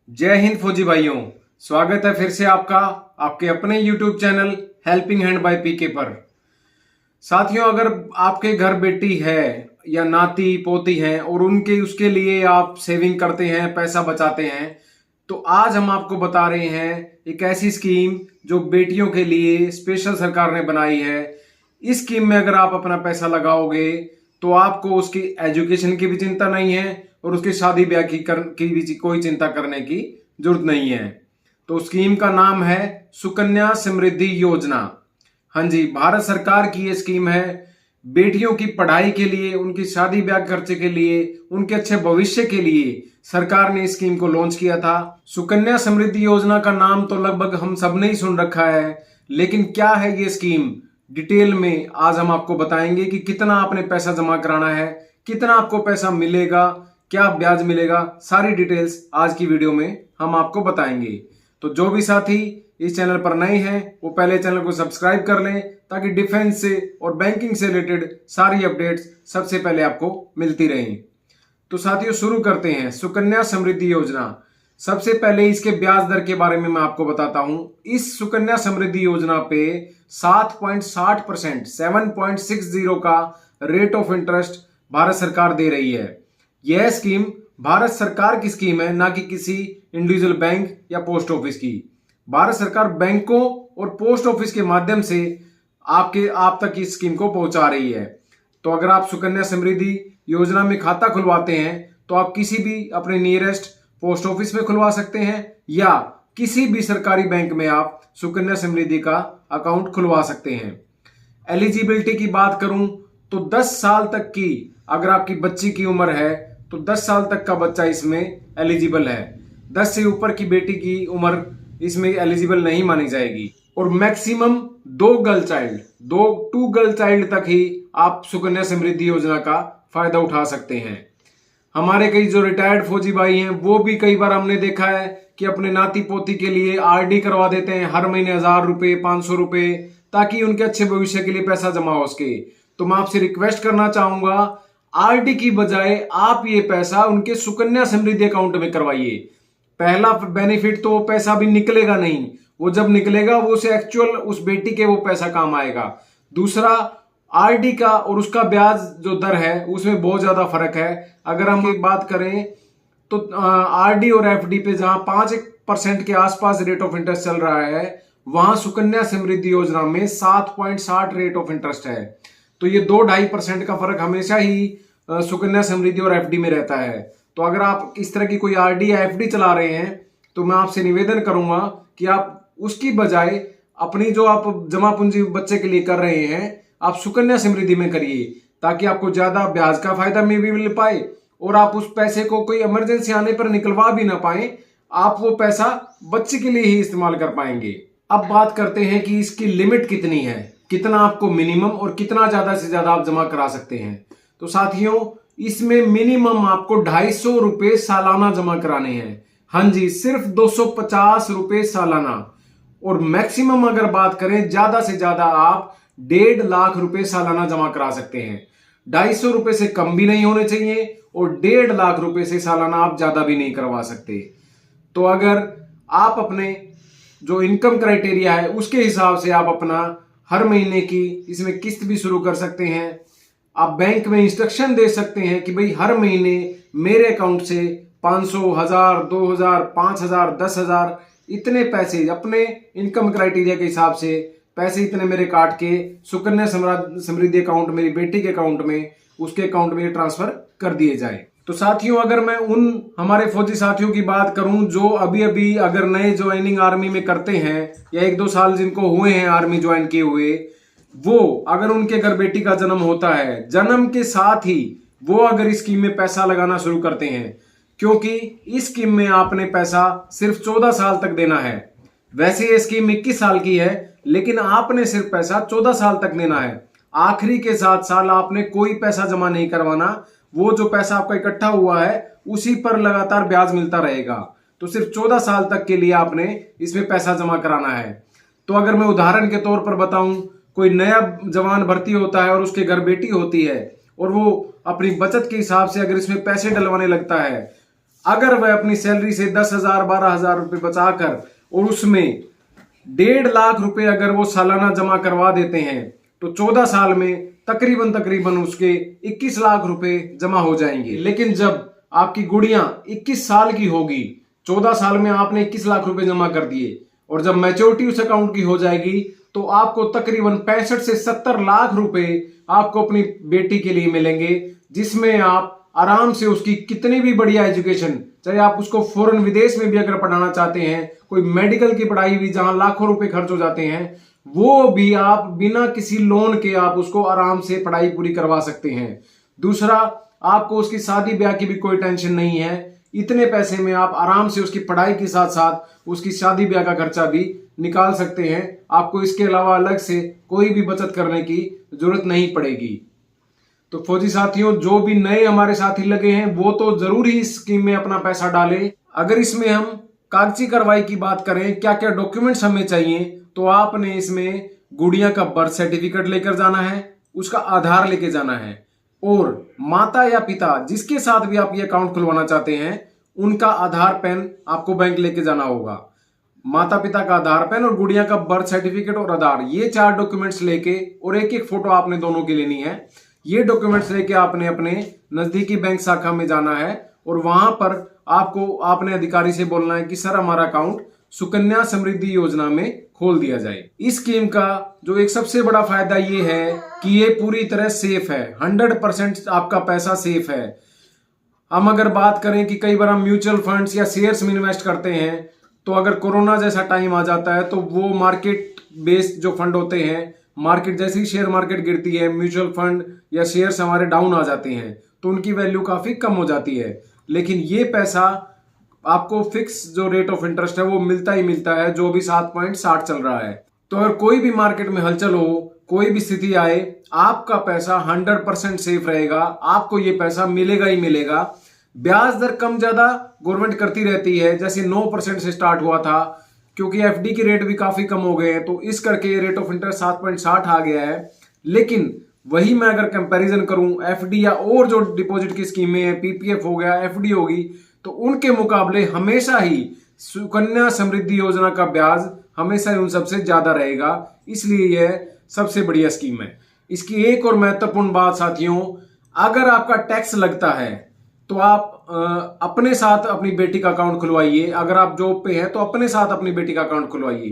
जय हिंद फौजी भाइयों। स्वागत है फिर से आपका आपके अपने YouTube channel helping hand by PK पर। साथियों, अगर आपके घर बेटी है या नाती पोती है और उसके लिए आप सेविंग करते हैं, पैसा बचाते हैं, तो आज हम आपको बता रहे हैं एक ऐसी स्कीम जो बेटियों के लिए स्पेशल सरकार ने बनाई है। इस स्कीम में अगर आप अपना पैसा लगाओगे तो आपको उसकी एजुकेशन की भी चिंता नहीं है और उसकी शादी ब्याह की भी कोई चिंता करने की जरूरत नहीं है। तो स्कीम का नाम है सुकन्या समृद्धि योजना। हाँ जी, भारत सरकार की ये स्कीम है। बेटियों की पढ़ाई के लिए, उनकी शादी ब्याह खर्चे के लिए, उनके अच्छे भविष्य के लिए सरकार ने इस स्कीम को लॉन्च किया था। सुकन्या समृद्धि योजना का नाम तो लगभग हम सब ने ही सुन रखा है, लेकिन क्या है ये स्कीम डिटेल में आज हम आपको बताएंगे कि कितना आपने पैसा जमा कराना है, कितना आपको पैसा मिलेगा, क्या ब्याज मिलेगा। सारी डिटेल्स आज की वीडियो में हम आपको बताएंगे। तो जो भी साथी इस चैनल पर नए हैं वो पहले चैनल को सब्सक्राइब कर लें ताकि डिफेंस से और बैंकिंग से रिलेटेड सारी अपडेट्स सबसे पहले आपको मिलती रहें। तो साथियों, शुरू करते हैं सुकन्या समृद्धि योजना। सबसे पहले इसके ब्याज दर के बारे में मैं आपको बताता हूं। इस सुकन्या समृद्धि योजना पे 7.60% 7.60 का रेट ऑफ इंटरेस्ट भारत सरकार दे रही है। यह स्कीम भारत सरकार की स्कीम है, ना कि किसी इंडिविजुअल बैंक या पोस्ट ऑफिस की। भारत सरकार बैंकों और पोस्ट ऑफिस के माध्यम से आप तक इस स्कीम को पहुंचा रही है। तो अगर आप सुकन्या समृद्धि योजना में खाता खुलवाते हैं तो आप किसी भी अपने नियरेस्ट पोस्ट ऑफिस में खुलवा सकते हैं या किसी भी सरकारी बैंक में आप सुकन्या समृद्धि का अकाउंट खुलवा सकते हैं। एलिजिबिलिटी की बात करूं तो 10 साल तक की अगर आपकी बच्ची की उम्र है तो 10 साल तक का बच्चा इसमें एलिजिबल है। 10 से ऊपर की बेटी की उम्र इसमें एलिजिबल नहीं मानी जाएगी। और मैक्सिमम 2 गर्ल चाइल्ड तक ही आप सुकन्या समृद्धि योजना का फायदा उठा सकते हैं। हमारे कई जो रिटायर्ड फौजी भाई हैं वो भी कई बार हमने देखा है कि अपने नाती पोती के लिए आरडी करवा देते हैं, हर महीने 1000 रुपए 500 रुपए, ताकि उनके अच्छे भविष्य के लिए पैसा जमा हो सके। तो मैं आपसे रिक्वेस्ट करना चाहूंगा, आरडी की बजाय आप ये पैसा उनके सुकन्या समृद्धि अकाउंट में करवाइए। पहला बेनिफिट तो पैसा भी निकलेगा नहीं, वो जब निकलेगा वो उसे एक्चुअल उस बेटी के वो पैसा काम आएगा। दूसरा, आरडी का और उसका ब्याज जो दर है उसमें बहुत ज्यादा फर्क है। अगर हम एक बात करें तो आरडी और एफडी पे जहां 5% के आसपास रेट ऑफ इंटरेस्ट चल रहा है, वहां सुकन्या समृद्धि योजना में 7.60 रेट ऑफ इंटरेस्ट है। तो ये 2-2.5% का फर्क हमेशा ही सुकन्या समृद्धि और एफडी में रहता है। तो अगर आप इस तरह की कोई आरडी या एफडी चला रहे हैं तो मैं आपसे निवेदन करूंगा कि आप उसकी बजाय अपनी जो आप जमा पूंजी बच्चे के लिए कर रहे हैं आप सुकन्या समृद्धि में करिए, ताकि आपको ज्यादा ब्याज का फायदा में भी मिल पाए और आप उस पैसे को कोई इमरजेंसी आने पर निकलवा भी ना पाए। आप वो पैसा बच्चे के लिए ही इस्तेमाल कर पाएंगे। अब बात करते हैं कि इसकी लिमिट कितनी है, कितना आपको मिनिमम और कितना ज्यादा से ज्यादा आप जमा करा सकते हैं। तो साथियों, इसमें मिनिमम आपको 250 रुपए सालाना जमा कराने हैं। हाँ जी, सिर्फ 250 रुपए सालाना। और मैक्सिमम अगर बात करें, ज्यादा से ज्यादा आप 1.5 लाख रुपए सालाना जमा करा सकते हैं। 250 रुपए से कम भी नहीं होने चाहिए और 1.5 लाख रुपए से सालाना आप ज्यादा भी नहीं करवा सकते। तो अगर आप अपने जो इनकम क्राइटेरिया है उसके हिसाब से आप अपना हर महीने की इसमें किस्त भी शुरू कर सकते हैं। आप बैंक में इंस्ट्रक्शन दे सकते हैं कि भाई हर महीने मेरे अकाउंट से 500, 1000, 2000, 5000, 10,000 इतने पैसे अपने इनकम क्राइटेरिया के हिसाब से पैसे इतने मेरे काट के सुकन्या समृद्धि अकाउंट, मेरी बेटी के अकाउंट में, उसके अकाउंट में ट्रांसफर कर दिए जाए। तो साथियों, अगर मैं उन हमारे फौजी साथियों की बात करूं जो अभी अभी अगर नए ज्वाइनिंग आर्मी में करते हैं या 1-2 साल जिनको हुए हैं आर्मी ज्वाइन किए हुए, वो अगर उनके घर बेटी का जन्म होता है, जन्म के साथ ही वो अगर इस स्कीम में पैसा लगाना शुरू करते हैं, क्योंकि इस स्कीम में आपने पैसा सिर्फ 14 साल तक देना है। वैसे ये स्कीम 21 साल की है, लेकिन आपने सिर्फ पैसा 14 साल तक देना है। आखिरी के 7 साल आपने कोई पैसा जमा नहीं करवाना। वो जो पैसा आपका इकट्ठा हुआ है उसी पर लगातार ब्याज मिलता रहेगा। तो सिर्फ 14 साल तक के लिए आपने इसमें पैसा जमा कराना है। तो अगर मैं उदाहरण के तौर पर बताऊं, कोई नया जवान भर्ती होता है और उसके घर बेटी होती है और वो अपनी बचत के हिसाब से अगर इसमें पैसे डलवाने लगता है, अगर वह अपनी सैलरी से 10,000 12,000 रुपये बचाकर और उसमें 1.5 लाख रुपए अगर वो सालाना जमा करवा देते हैं तो 14 साल में तकरीबन उसके 21 लाख रुपए जमा हो जाएंगे। लेकिन जब आपकी गुड़िया 21 साल की होगी, 14 साल में आपने 21 लाख रुपए जमा कर दिए और जब मैच्योरिटी उस अकाउंट की हो जाएगी तो आपको तकरीबन 65 से 70 लाख रुपए आपको अपनी बेटी के लिए मिलेंगे, जिसमें आप आराम से उसकी कितनी भी बढ़िया एजुकेशन, चाहे आप उसको फॉरेन विदेश में भी अगर पढ़ाना चाहते हैं, कोई मेडिकल की पढ़ाई भी जहां लाखों रुपए खर्च हो जाते हैं, वो भी आप बिना किसी लोन के आप उसको आराम से पढ़ाई पूरी करवा सकते हैं। दूसरा, आपको उसकी शादी ब्याह की भी कोई टेंशन नहीं है। इतने पैसे में आप आराम से उसकी पढ़ाई के साथ साथ उसकी शादी ब्याह का खर्चा भी निकाल सकते हैं। आपको इसके अलावा अलग से कोई भी बचत करने की जरूरत नहीं पड़ेगी। तो फौजी साथियों, जो भी नए हमारे साथी लगे हैं वो तो जरूर ही इस स्कीम में अपना पैसा डालें। अगर इसमें हम कागजी कार्रवाई की बात करें, क्या क्या डॉक्यूमेंट्स हमें चाहिए, तो आपने इसमें गुड़िया का बर्थ सर्टिफिकेट लेकर जाना है, उसका आधार लेके जाना है और माता या पिता जिसके साथ भी आप ये अकाउंट खुलवाना चाहते हैं उनका आधार पेन आपको बैंक लेके जाना होगा। माता पिता का आधार पेन और गुड़िया का बर्थ सर्टिफिकेट और आधार, ये 4 डॉक्यूमेंट्स लेके और एक एक फोटो आपने दोनों की लेनी है। ये डॉक्यूमेंट्स लेके आपने अपने नजदीकी बैंक शाखा में जाना है और वहां पर आपने अधिकारी से बोलना है कि सर हमारा अकाउंट सुकन्या समृद्धि योजना में खोल दिया जाए। इस स्कीम का जो एक सबसे बड़ा फायदा ये है कि ये पूरी तरह सेफ है, 100% आपका पैसा सेफ है। हम अगर बात करें कि कई बार हम म्यूचुअल फंड्स या शेयर्स में इन्वेस्ट करते हैं तो अगर कोरोना जैसा टाइम आ जाता है तो वो मार्केट बेस्ड जो फंड होते हैं, मार्केट जैसे ही शेयर मार्केट गिरती है, म्यूचुअल फंड या शेयर्स हमारे डाउन आ जाते हैं तो उनकी वैल्यू काफी कम हो जाती है। लेकिन ये पैसा आपको फिक्स जो रेट ऑफ इंटरेस्ट है वो मिलता ही मिलता है, जो भी 7.60 चल रहा है। तो अगर कोई भी मार्केट में हलचल हो, कोई भी स्थिति आए, आपका पैसा 100% सेफ रहेगा, आपको ये पैसा मिलेगा ही मिलेगा। ब्याज दर कम ज्यादा गवर्नमेंट करती रहती है, जैसे 9% से स्टार्ट हुआ था, क्योंकि एफडी के रेट भी काफी कम हो गए हैं तो इस करके रेट ऑफ इंटरेस्ट 7.60 आ गया है। लेकिन वही मैं अगर कंपैरिजन करूं एफडी या और जो डिपॉजिट की स्कीमें हैं, पीपीएफ हो गया, एफडी होगी, तो उनके मुकाबले हमेशा ही सुकन्या समृद्धि योजना का ब्याज हमेशा ही उन सबसे ज्यादा रहेगा। इसलिए यह सबसे बढ़िया स्कीम है। इसकी एक और महत्वपूर्ण बात साथियों, अगर आपका टैक्स लगता है तो आप अपने साथ अपनी बेटी का अकाउंट खुलवाइए। अगर आप जॉब पे हैं तो अपने साथ अपनी बेटी का अकाउंट खुलवाइए,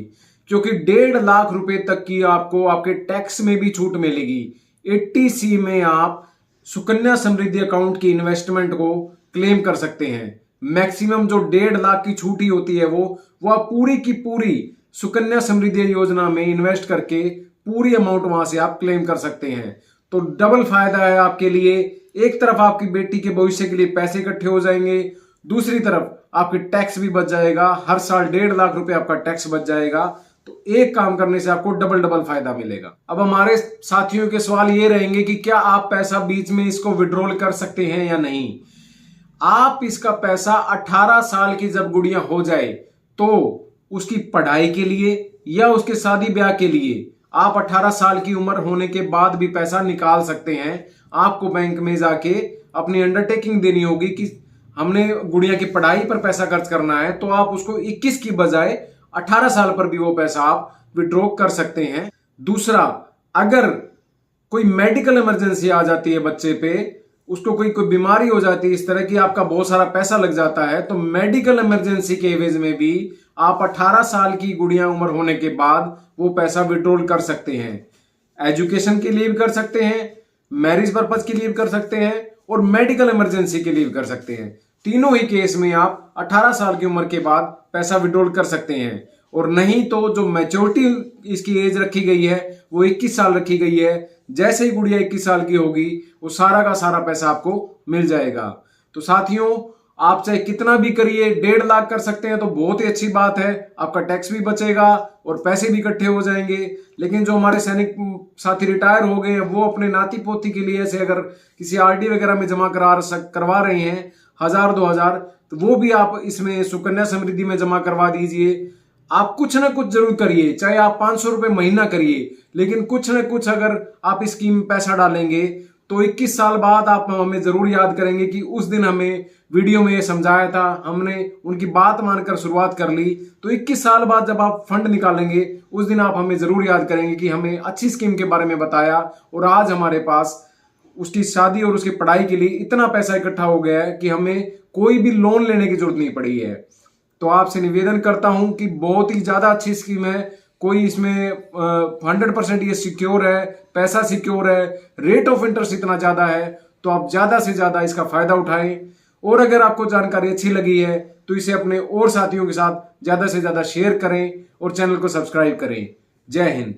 क्योंकि 1.5 लाख रुपए तक की आपको आपके टैक्स में भी छूट मिलेगी। 80C में आप सुकन्या समृद्धि अकाउंट की इन्वेस्टमेंट को क्लेम कर सकते हैं। मैक्सिमम जो 1.5 लाख की छूट ही होती है वो आप पूरी की पूरी सुकन्या समृद्धि योजना में इन्वेस्ट करके पूरी अमाउंट वहां से आप क्लेम कर सकते हैं। तो डबल फायदा है आपके लिए। एक तरफ आपकी बेटी के भविष्य के लिए पैसे इकट्ठे हो जाएंगे, दूसरी तरफ आपके टैक्स भी बच जाएगा। हर साल 1.5 लाख रुपए आपका टैक्स बच जाएगा। तो एक काम करने से आपको डबल फायदा मिलेगा। अब हमारे साथियों के सवाल ये रहेंगे कि क्या आप पैसा बीच में इसको विड्रॉल कर सकते हैं या नहीं। आप इसका पैसा 18 साल की जब गुड़िया हो जाए तो उसकी पढ़ाई के लिए या उसके शादी ब्याह के लिए आप 18 साल की उम्र होने के बाद भी पैसा निकाल सकते हैं। आपको बैंक में जाके अपनी अंडरटेकिंग देनी होगी कि हमने गुड़िया की पढ़ाई पर पैसा खर्च करना है, तो आप उसको 21 की बजाय 18 साल पर भी वो पैसा आप विड्रॉ कर सकते हैं। दूसरा, अगर कोई मेडिकल इमरजेंसी आ जाती है बच्चे पे, उसको कोई बीमारी हो जाती है इस तरह की, आपका बहुत सारा पैसा लग जाता है, तो मेडिकल इमरजेंसी के एवज में भी आप 18 साल की गुड़िया उम्र होने के बाद वो पैसा विड्रॉल कर सकते हैं। एजुकेशन के लिए भी कर सकते हैं, मैरिज पर्पज के लिए भी कर सकते हैं और मेडिकल इमरजेंसी के लिए भी कर सकते हैं। तीनों ही केस में आप 18 साल की उम्र के बाद पैसा विड्रॉल कर सकते हैं। और नहीं तो जो मैच्योरिटी इसकी एज रखी गई है वो 21 साल रखी गई है। जैसे ही गुड़िया 21 साल की होगी वो सारा का सारा पैसा आपको मिल जाएगा। तो साथियों, आप चाहे कितना भी करिए, 1.5 लाख कर सकते हैं तो बहुत ही अच्छी बात है, आपका टैक्स भी बचेगा और पैसे भी इकट्ठे हो जाएंगे। लेकिन जो हमारे सैनिक साथी रिटायर हो गए हैं वो अपने नाती पोती के लिए ऐसे अगर किसी आरडी वगैरह में जमा करवा रहे हैं 1000-2000, तो वो भी आप इसमें सुकन्या समृद्धि में जमा करवा दीजिए। आप कुछ ना कुछ जरूर करिए, चाहे आप 500 रुपए महीना करिए, लेकिन कुछ ना कुछ अगर आप इस स्कीम में पैसा डालेंगे तो 21 साल बाद आप हमें जरूर याद करेंगे कि उस दिन हमें वीडियो में ये समझाया था, हमने उनकी बात मानकर शुरुआत कर ली। तो 21 साल बाद जब आप फंड निकालेंगे उस दिन आप हमें जरूर याद करेंगे कि हमें अच्छी स्कीम के बारे में बताया और आज हमारे पास उसकी शादी और उसकी पढ़ाई के लिए इतना पैसा इकट्ठा हो गया है कि हमें कोई भी लोन लेने की जरूरत नहीं पड़ी है। तो आपसे निवेदन करता हूं कि बहुत ही ज्यादा अच्छी स्कीम है, कोई इसमें 100% ये सिक्योर है, पैसा सिक्योर है, रेट ऑफ इंटरेस्ट इतना ज्यादा है, तो आप ज्यादा से ज्यादा इसका फायदा उठाएं। और अगर आपको जानकारी अच्छी लगी है तो इसे अपने और साथियों के साथ ज्यादा से ज्यादा शेयर करें और चैनल को सब्सक्राइब करें। जय हिंद।